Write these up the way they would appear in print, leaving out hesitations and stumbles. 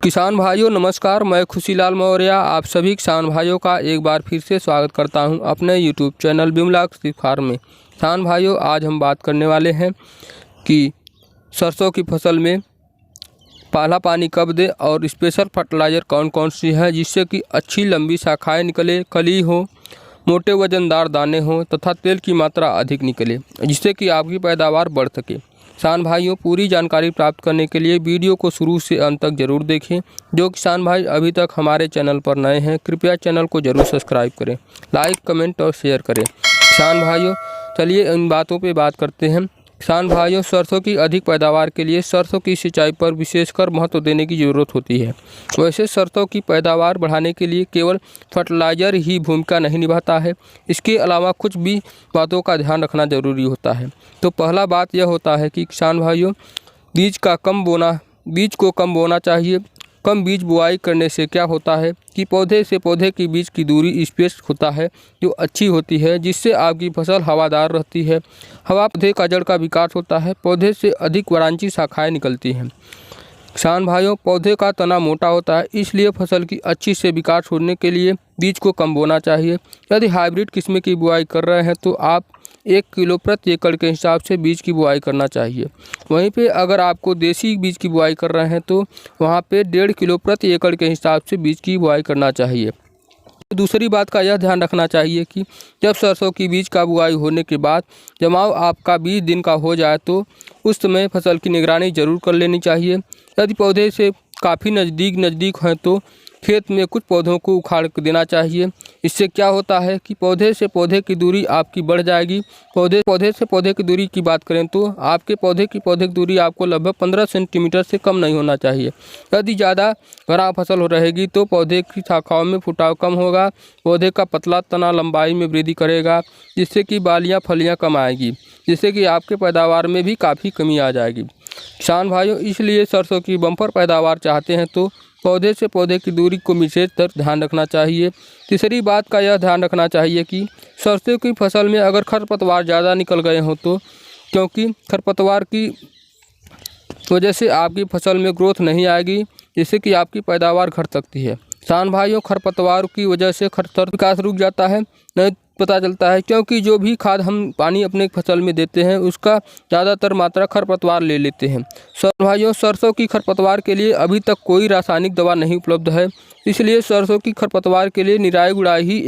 किसान भाइयों नमस्कार, मैं खुशीलाल मौर्य आप सभी किसान भाइयों का एक बार फिर से स्वागत करता हूं अपने यूट्यूब चैनल बिमलाक फार्म में। किसान भाइयों आज हम बात करने वाले हैं कि सरसों की फसल में पहला पानी कब दें और स्पेशल फर्टिलाइज़र कौन कौन सी है जिससे कि अच्छी लंबी शाखाएँ निकले, कली हो, मोटे वजनदार दाने हों तथा तेल की मात्रा अधिक निकले, जिससे कि आपकी पैदावार बढ़ सके। किसान भाइयों पूरी जानकारी प्राप्त करने के लिए वीडियो को शुरू से अंत तक जरूर देखें। जो किसान भाई अभी तक हमारे चैनल पर नए हैं कृपया चैनल को जरूर सब्सक्राइब करें, लाइक कमेंट और शेयर करें। किसान भाइयों चलिए इन बातों पे बात करते हैं। किसान भाइयों सरसों की अधिक पैदावार के लिए सरसों की सिंचाई पर विशेषकर महत्व देने की ज़रूरत होती है। वैसे सरसों की पैदावार बढ़ाने के लिए केवल फर्टिलाइज़र ही भूमिका नहीं निभाता है, इसके अलावा कुछ भी बातों का ध्यान रखना जरूरी होता है। तो पहला बात यह होता है कि किसान भाइयों बीज को कम बोना चाहिए। कम बीज बुआई करने से क्या होता है कि पौधे से पौधे के बीच की दूरी स्पेस होता है जो अच्छी होती है, जिससे आपकी फसल हवादार रहती है। हवा पौधे का जड़ का विकास होता है, पौधे से अधिक वारांची शाखाएं निकलती हैं। किसान भाइयों पौधे का तना मोटा होता है, इसलिए फसल की अच्छी से विकास होने के लिए बीज को कम बोना चाहिए। यदि हाइब्रिड किस्म की बुआई कर रहे हैं तो आप 1 किलो प्रति एकड़ के हिसाब से बीज की बुआई करना चाहिए। वहीं पे अगर आपको देसी बीज की बुआई कर रहे हैं तो वहाँ पे 1.5 किलो प्रति एकड़ के हिसाब से बीज की बुआई करना चाहिए। दूसरी बात का यह ध्यान रखना चाहिए कि जब सरसों की बीज का बुआई होने के बाद जमाव आपका 20 दिन का हो जाए तो उस समय फसल की निगरानी जरूर कर लेनी चाहिए। यदि पौधे से काफ़ी नज़दीक हैं तो खेत में कुछ पौधों को उखाड़ देना चाहिए। इससे क्या होता है कि पौधे से पौधे की दूरी आपकी बढ़ जाएगी। पौधे से पौधे की दूरी की बात करें तो आपके पौधे की दूरी आपको लगभग 15 सेंटीमीटर से कम नहीं होना चाहिए। यदि ज़्यादा घना फसल हो रहेगी तो पौधे की शाखाओं में फुटाव कम होगा, पौधे का पतला तना लंबाई में वृद्धि करेगा, जिससे कि बालियाँ फलियाँ कम आएगी, जिससे कि आपके पैदावार में भी काफ़ी कमी आ जाएगी। किसान भाइयों इसलिए सरसों की बम्पर पैदावार चाहते हैं तो पौधे से पौधे की दूरी को विशेष ध्यान रखना चाहिए। तीसरी बात का यह ध्यान रखना चाहिए कि सरसों की फसल में अगर खरपतवार ज़्यादा निकल गए हों तो क्योंकि खरपतवार की वजह से आपकी फसल में ग्रोथ नहीं आएगी, जिससे कि आपकी पैदावार घट सकती है। किसान भाइयों खरपतवार की वजह से विकास रुक जाता है, नहीं पता चलता है, क्योंकि जो भी खाद हम पानी अपने फसल में देते हैं उसका ज़्यादातर मात्रा खरपतवार ले लेते हैं। भाइयों सरसों की खरपतवार के लिए अभी तक कोई रासायनिक दवा नहीं उपलब्ध है, इसलिए सरसों की खरपतवार के लिए निराई गुड़ाई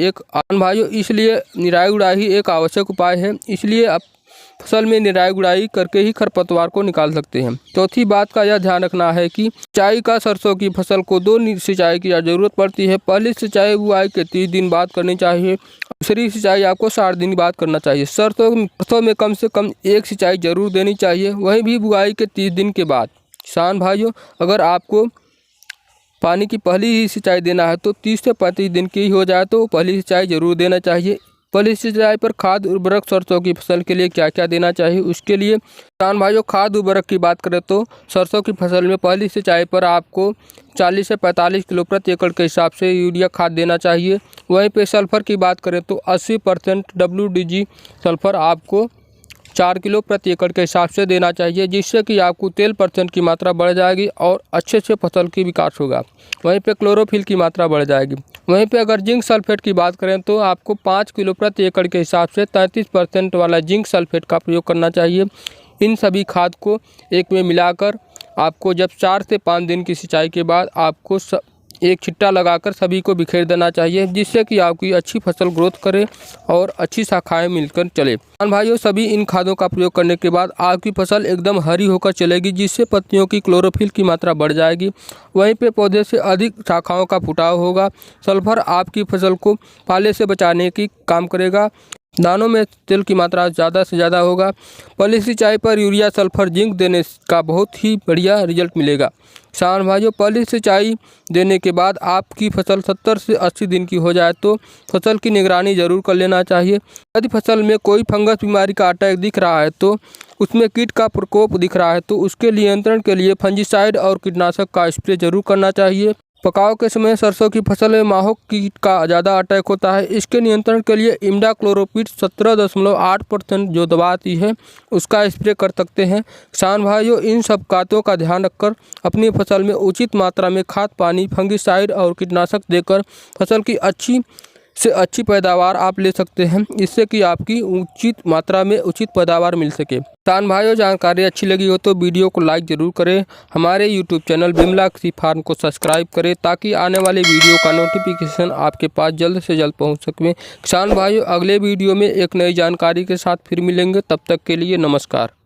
एक आवश्यक उपाय है। इसलिए आप फसल में निराई गुड़ाई करके ही खरपतवार को निकाल सकते हैं। चौथी बात का यह ध्यान रखना है कि सिंचाई का सरसों की फसल को 2 सिंचाई की ज़रूरत पड़ती है। पहली सिंचाई बुआई के 30 दिन बाद करनी चाहिए, दूसरी सिंचाई आपको 60 दिन बाद करना चाहिए। सरसों में कम से कम 1 सिंचाई जरूर देनी चाहिए, वहीं भी बुआई के 30 दिन के बाद। किसान भाइयों अगर आपको पानी की पहली ही सिंचाई देना है तो 30 से 35 दिन की हो जाए तो पहली सिंचाई जरूर देना चाहिए। पहली सिंचाई पर खाद उर्वरक सरसों की फसल के लिए क्या क्या देना चाहिए उसके लिए किसान भाइयों खाद उर्वरक की बात करें तो सरसों की फसल में पहली सिंचाई पर आपको 40 से 45 किलो प्रति एकड़ के हिसाब से यूरिया खाद देना चाहिए। वहीं पे सल्फर की बात करें तो 80% WDG सल्फर आपको 4 किलो प्रति एकड़ के हिसाब से देना चाहिए, जिससे कि आपको तेल % की मात्रा बढ़ जाएगी और अच्छे से फसल की विकास होगा। वहीं पे क्लोरोफिल की मात्रा बढ़ जाएगी। वहीं पे अगर जिंक सल्फेट की बात करें तो आपको 5 किलो प्रति एकड़ के हिसाब से 33% वाला जिंक सल्फेट का प्रयोग करना चाहिए। इन सभी खाद को एक में मिलाकर आपको जब 4 से 5 दिन की सिंचाई के बाद आपको एक छिट्टा लगाकर सभी को बिखेर देना चाहिए, जिससे कि आपकी अच्छी फसल ग्रोथ करे और अच्छी शाखाएं मिलकर चले। किसान भाइयों सभी इन खादों का प्रयोग करने के बाद आपकी फसल एकदम हरी होकर चलेगी, जिससे पत्तियों की क्लोरोफिल की मात्रा बढ़ जाएगी। वहीं पे पौधे से अधिक शाखाओं का फुटाव होगा। सल्फर आपकी फसल को पाले से बचाने की काम करेगा, दानों में तेल की मात्रा ज़्यादा से ज़्यादा होगा। पहली सिंचाई पर यूरिया सल्फर जिंक देने का बहुत ही बढ़िया रिजल्ट मिलेगा। किसान भाइयों पहली सिंचाई देने के बाद आपकी फसल 70 से 80 दिन की हो जाए तो फसल की निगरानी जरूर कर लेना चाहिए। यदि फसल में कोई फंगस बीमारी का अटैक दिख रहा है तो उसमें कीट का प्रकोप दिख रहा है तो उसके नियंत्रण के लिए फंजीसाइड और कीटनाशक का स्प्रे जरूर करना चाहिए। पकाव के समय सरसों की फसल में माहो कीट का ज़्यादा अटैक होता है। इसके नियंत्रण के लिए इमिडाक्लोप्रिड 17.8% जो दवा आती है उसका स्प्रे कर सकते हैं। किसान भाइयों, इन सब बातों का ध्यान रखकर अपनी फसल में उचित मात्रा में खाद, पानी, फंगिसाइड और कीटनाशक देकर फसल की अच्छी से अच्छी पैदावार आप ले सकते हैं, इससे कि आपकी उचित मात्रा में उचित पैदावार मिल सके। किसान भाइयों, जानकारी अच्छी लगी हो तो वीडियो को लाइक ज़रूर करें। हमारे यूट्यूब चैनल बिमला कृषि फार्म को सब्सक्राइब करें ताकि आने वाले वीडियो का नोटिफिकेशन आपके पास जल्द से जल्द पहुंच सके। किसान भाइयों, अगले वीडियो में एक नई जानकारी के साथ फिर मिलेंगे। तब तक के लिए नमस्कार।